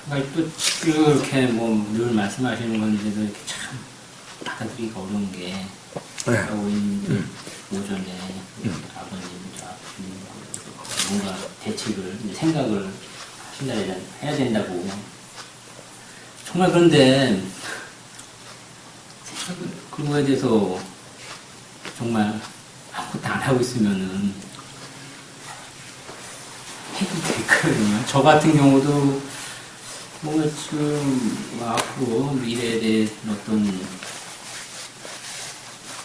그러니까 또 이렇게 뭐 늘 말씀하시는 건데도 이렇게 참 받아들이기가 어려운 게 오인 오전에 아버님, 뭔가 대책을 생각을 하신다 해야 된다고. 정말 그런데 그거에 대해서 정말 아무것도 안 하고 있으면은 해도 될까요? 저 같은 경우도 뭔가 지금 앞으로 미래에 대해 어떤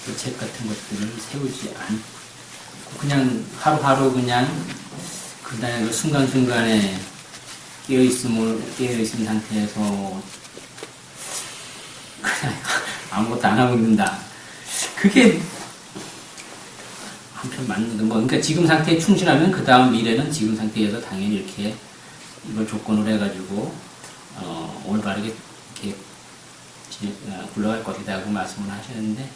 대책 같은 것들을 세우지 않고 그냥 하루하루 그냥 그다음에 그 순간순간에 깨어있는 상태에서 그냥 아무것도 안 하고 있는다. 그게 한편 맞는데, 뭐, 그러니까 지금 상태에 충실하면 그 다음 미래는 지금 상태에서 당연히 이렇게 이걸 조건으로 해가지고, 올바르게 이렇게 굴러갈 것이다고 말씀을 하시는데,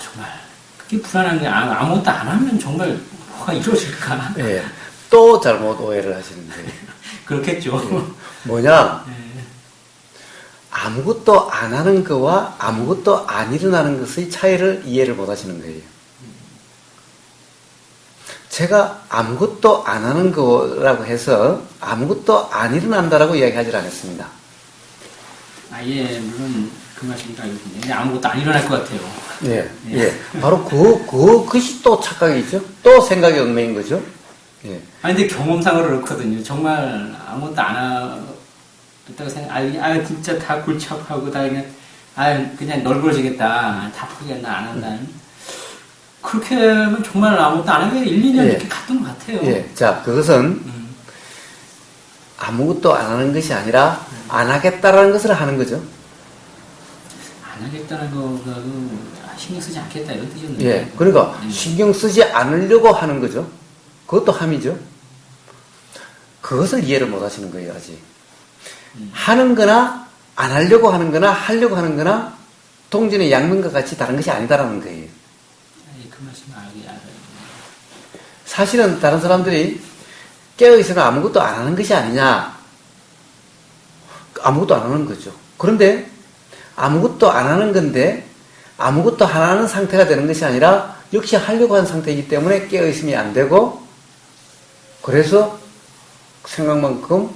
정말, 그게 불안한 게 아무것도 안 하면 정말 뭐가 이루어질까? 예. 또 잘못 오해를 하시는데. 그렇겠죠. 예. 뭐냐? 네. 아무것도 안 하는 거와 아무것도 안 일어나는 것의 차이를 이해를 못 하시는 거예요. 제가 아무것도 안 하는 거라고 해서 아무것도 안 일어난다라고 이야기하지 않았습니다. 예, 물론 그 말씀도 알고 있는데 아무것도 안 일어날 것 같아요. 예, 예. 예. 바로 그것이 또 착각이죠. 또 생각의 얽매인 거죠. 예. 아니, 근데 경험상으로 그렇거든요. 정말 아무것도 안 하겠다고 생각, 진짜 다 굴착하고 다 그냥 널브러지겠다. 다 포기한다, 안 한다는. 그렇게 하면 정말 아무것도 안 하게 1, 2년 예. 이렇게 갔던 것 같아요. 예. 자, 그것은 아무것도 안 하는 것이 아니라 안 하겠다라는 것을 하는 거죠. 안 하겠다는 거가 신경 쓰지 않겠다 이런 뜻이었는데. 예. 그러니까 신경 쓰지 않으려고 하는 거죠. 그것도 함이죠. 그것을 이해를 못 하시는 거예요, 아직. 하는 거나 안 하려고 하는 거나 하려고 하는 거나 동전의 양면과 같이 다른 것이 아니다라는 거예요. 그 말씀 알아요. 사실은 다른 사람들이 깨어있으면 아무것도 안 하는 것이 아니냐. 아무것도 안 하는 거죠. 그런데 아무것도 안 하는 건데 아무것도 안 하는 상태가 되는 것이 아니라 역시 하려고 하는 상태이기 때문에 깨어있으면 안 되고 그래서 생각만큼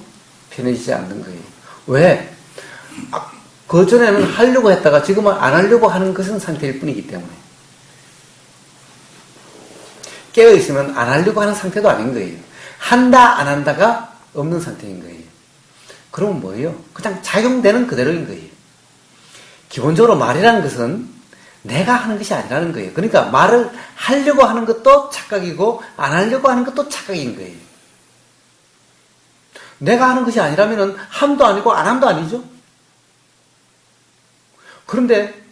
편해지지 않는 거예요. 왜? 그전에는 하려고 했다가 지금은 안 하려고 하는 것은 상태일 뿐이기 때문에. 깨어있으면 안 하려고 하는 상태도 아닌 거예요. 한다, 안 한다가 없는 상태인 거예요. 그러면 뭐예요? 그냥 작용되는 그대로인 거예요. 기본적으로 말이라는 것은 내가 하는 것이 아니라는 거예요. 그러니까 말을 하려고 하는 것도 착각이고 안 하려고 하는 것도 착각인 거예요. 내가 하는 것이 아니라면 함도 아니고 안 함도 아니죠. 그런데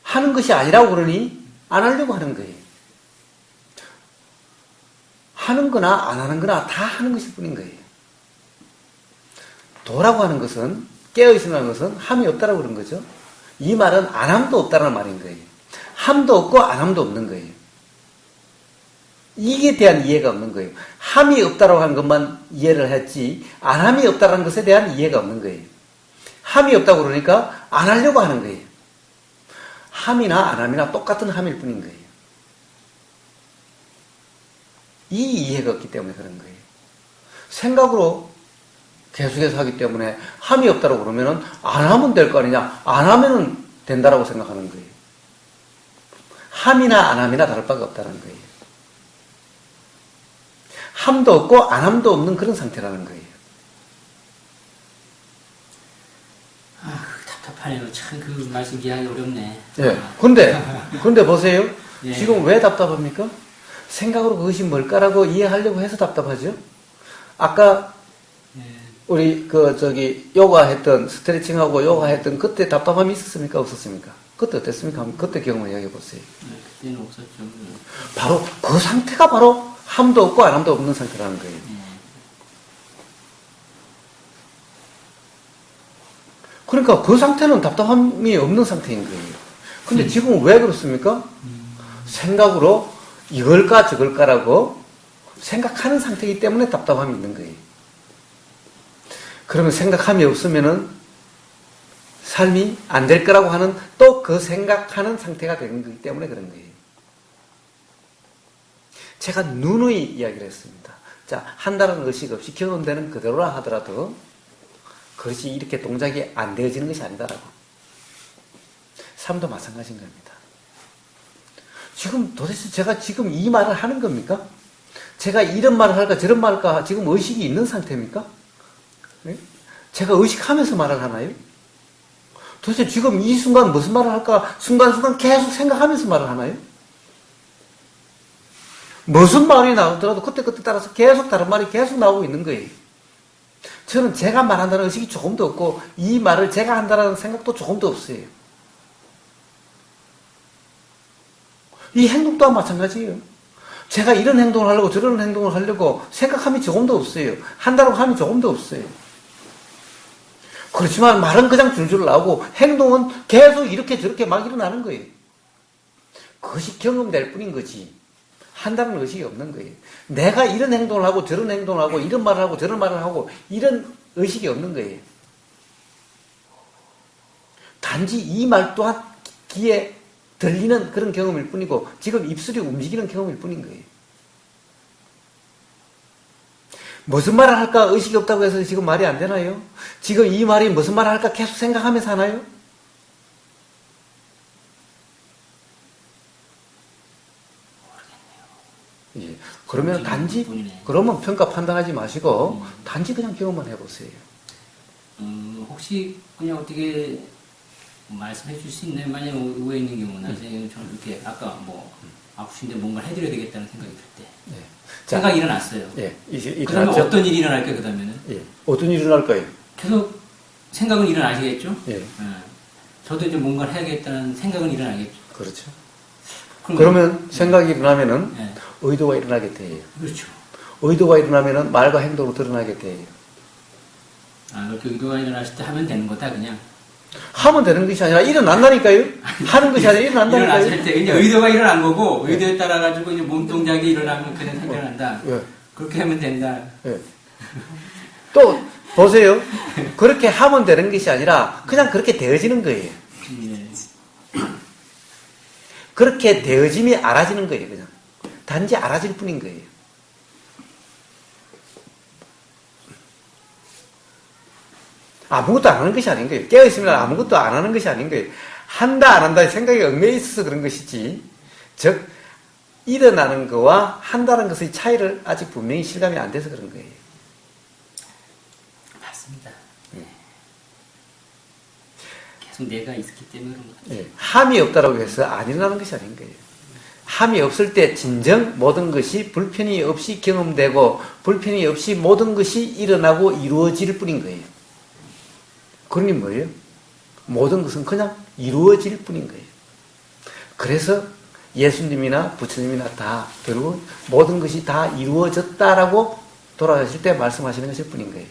하는 것이 아니라고 그러니 안 하려고 하는 거예요. 하는 거나 안 하는 거나 다 하는 것일 뿐인 거예요. 도라고 하는 것은, 깨어있으라는 것은 함이 없다라고 그런 거죠. 이 말은 안 함도 없다는 말인 거예요. 함도 없고 안 함도 없는 거예요. 이게 대한 이해가 없는 거예요. 함이 없다라고 하는 것만 이해를 했지 안 함이 없다라는 것에 대한 이해가 없는 거예요. 함이 없다고 그러니까 안 하려고 하는 거예요. 함이나 안 함이나 똑같은 함일 뿐인 거예요. 이 이해가 없기 때문에 그런 거예요. 생각으로 계속해서 하기 때문에 함이 없다고 그러면은 안 하면 될 거 아니냐? 안 하면은 된다라고 생각하는 거예요. 함이나 안 함이나 다를 바가 없다는 거예요. 함도 없고 안 함도 없는 그런 상태라는 거예요. 답답하네요. 참 그 말씀 이해하기 어렵네. 예. 근데 보세요. 예. 지금 왜 답답합니까? 생각으로 그것이 뭘까라고 이해하려고 해서 답답하죠? 아까 예. 우리 요가 했던 스트레칭하고 요가 했던 그때 답답함이 있었습니까? 없었습니까? 그때 어땠습니까? 그때 경험을 이야기해 보세요. 그때는 없었죠. 바로 그 상태가 바로 함도 없고 안 함도 없는 상태라는 거예요. 그러니까 그 상태는 답답함이 없는 상태인 거예요. 근데 지금 왜 그렇습니까? 생각으로 이걸까 저걸까라고 생각하는 상태이기 때문에 답답함이 있는 거예요. 그러면 생각함이 없으면은 삶이 안 될 거라고 하는 또 그 생각하는 상태가 되는 거기 때문에 그런 거예요. 제가 누누이 이야기를 했습니다. 자, 한다는 의식 없이 경험되는 그대로라 하더라도 그것이 이렇게 동작이 안 되어지는 것이 아니다라고. 삶도 마찬가지인 겁니다. 지금 도대체 제가 지금 이 말을 하는 겁니까? 제가 이런 말을 할까 저런 말을 할까 지금 의식이 있는 상태입니까? 네? 제가 의식하면서 말을 하나요? 도대체 지금 이 순간 무슨 말을 할까 순간순간 계속 생각하면서 말을 하나요? 무슨 말이 나오더라도 그때그때 따라서 계속 다른 말이 계속 나오고 있는 거예요. 저는 제가 말한다는 의식이 조금도 없고 이 말을 제가 한다는 생각도 조금도 없어요. 이 행동 또한 마찬가지예요. 제가 이런 행동을 하려고 저런 행동을 하려고 생각함이 조금도 없어요. 한다고 함이 조금도 없어요. 그렇지만 말은 그냥 줄줄 나오고 행동은 계속 이렇게 저렇게 막 일어나는 거예요. 그것이 경험될 뿐인 거지 한다는 의식이 없는 거예요. 내가 이런 행동을 하고 저런 행동을 하고 이런 말을 하고 저런 말을 하고 이런 의식이 없는 거예요. 단지 이 말 또한 귀에 들리는 그런 경험일 뿐이고 지금 입술이 움직이는 경험일 뿐인 거예요. 무슨 말을 할까 의식이 없다고 해서 지금 말이 안 되나요? 지금 이 말이 무슨 말을 할까 계속 생각하면서 하나요? 예. 그러면 단지 그러면 평가 판단하지 마시고 단지 그냥 경험만 해보세요. 혹시 그냥 어떻게 말씀해 줄 수 있나요? 만약에 의외 있는 경우나 저는 이렇게 아까 뭐 아프신데 뭔가 해드려야 되겠다는 생각이 들 때. 네. 생각이 일어났어요. 예. 그러면 어떤 일이 일어날까요, 그 다음에는? 예. 어떤 일이 일어날까요? 계속 생각은 일어나시겠죠? 예. 저도 이제 뭔가를 해야겠다는 생각은 일어나겠죠. 그렇죠. 그러면 생각이 일어나면은 예. 의도가 일어나게 돼요. 그렇죠. 의도가 일어나면은 말과 행동으로 드러나게 돼요. 그렇게 의도가 일어났을 때 하면 되는 거다, 그냥. 하면 되는 것이 아니라 일어난다니까요? 하는 것이 아니라 일어난다니까요? 일어났을 때, 그냥 의도가 일어난 거고, 의도에 따라가지고 이제 몸 동작이 일어나면 그냥 일어난다. 예. 그렇게 하면 된다. 예. 또, 보세요. 그렇게 하면 되는 것이 아니라 그냥 그렇게 되어지는 거예요. 예. 그렇게 되어짐이 알아지는 거예요, 그냥. 단지 알아질 뿐인 거예요. 아무것도 안 하는 것이 아닌 거예요. 깨어있으면 아무것도 안 하는 것이 아닌 거예요. 한다, 안 한다, 생각이 얽매여 있어서 그런 것이지. 즉, 일어나는 거와 한다는 것의 차이를 아직 분명히 실감이 안 돼서 그런 거예요. 맞습니다. 네. 계속 내가 있었기 때문에 그런 것 같아요. 예. 함이 없다라고 해서 안 일어나는 것이 아닌 거예요. 함이 없을 때 진정 모든 것이 불편이 없이 경험되고 불편이 없이 모든 것이 일어나고 이루어질 뿐인 거예요. 그러니 뭐예요? 모든 것은 그냥 이루어질 뿐인 거예요. 그래서 예수님이나 부처님이나 다 결국 모든 것이 다 이루어졌다라고 돌아가실 때 말씀하시는 것일 뿐인 거예요.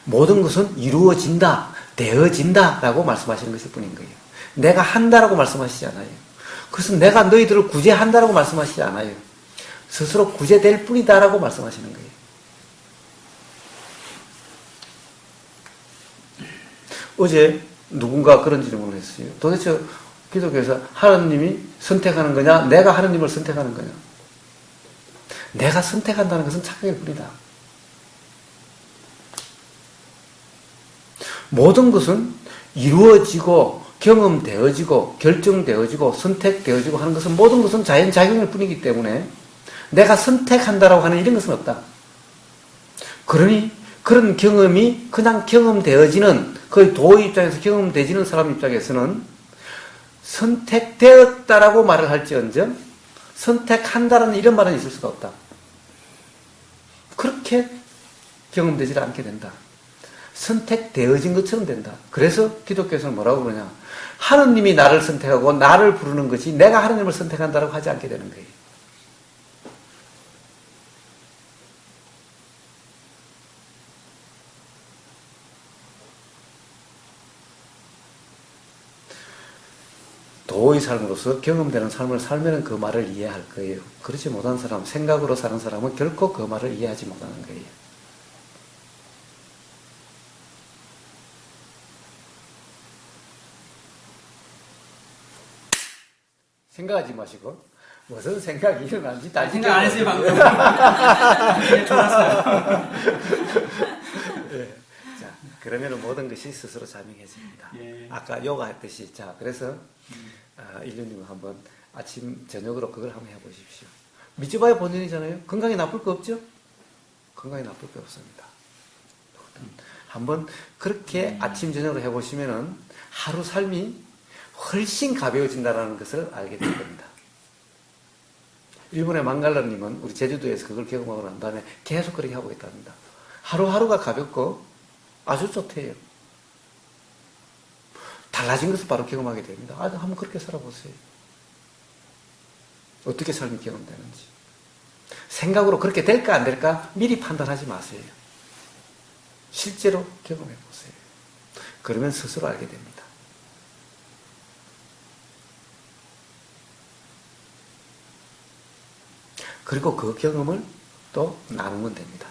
모든 것은 이루어진다, 되어진다라고 말씀하시는 것일 뿐인 거예요. 내가 한다라고 말씀하시지 않아요. 그래서 내가 너희들을 구제한다라고 말씀하시지 않아요. 스스로 구제될 뿐이다라고 말씀하시는 거예요. 어제 누군가 그런 질문을 했어요. 도대체 기독교에서 하나님이 선택하는 거냐, 내가 하나님을 선택하는 거냐. 내가 선택한다는 것은 착각일 뿐이다. 모든 것은 이루어지고 경험되어지고 결정되어지고 선택되어지고 하는 것은 모든 것은 자연작용일 뿐이기 때문에 내가 선택한다라고 하는 이런 것은 없다. 그러니 그런 경험이 그냥 경험되어지는 그 도 입장에서 경험되지는 사람 입장에서는 선택되었다라고 말을 할지언정 선택한다라는 이런 말은 있을 수가 없다. 그렇게 경험되지 않게 된다. 선택되어진 것처럼 된다. 그래서 기독교에서는 뭐라고 그러냐. 하느님이 나를 선택하고 나를 부르는 것이 내가 하느님을 선택한다고 하지 않게 되는 거예요. 도의 삶으로서 경험되는 삶을 살면 그 말을 이해할 거예요. 그렇지 못한 사람, 생각으로 사는 사람은 결코 그 말을 이해하지 못하는 거예요. 생각하지 마시고 무슨 생각이 일어난지 다 생각 안 했어요, 방금. 그냥 좋았어요. 예. 자, 그러면 모든 것이 스스로 자명해집니다. 예. 아까 요가 했듯이. 자, 그래서, 일륜님은 한번 아침, 저녁으로 그걸 한번 해보십시오. 믿지 봐야 본전이잖아요. 건강에 나쁠 거 없죠? 건강에 나쁠 거 없습니다. 한번 그렇게 아침, 저녁으로 해보시면은 하루 삶이 훨씬 가벼워진다는 것을 알게 될 겁니다. 일본의 망갈라님은 우리 제주도에서 그걸 경험하고 난 다음에 계속 그렇게 하고 있답니다. 하루하루가 가볍고 아주 좋대요. 달라진 것을 바로 경험하게 됩니다. 한번 그렇게 살아보세요. 어떻게 삶이 경험되는지. 생각으로 그렇게 될까 안 될까 미리 판단하지 마세요. 실제로 경험해 보세요. 그러면 스스로 알게 됩니다. 그리고 그 경험을 또 나누면 됩니다.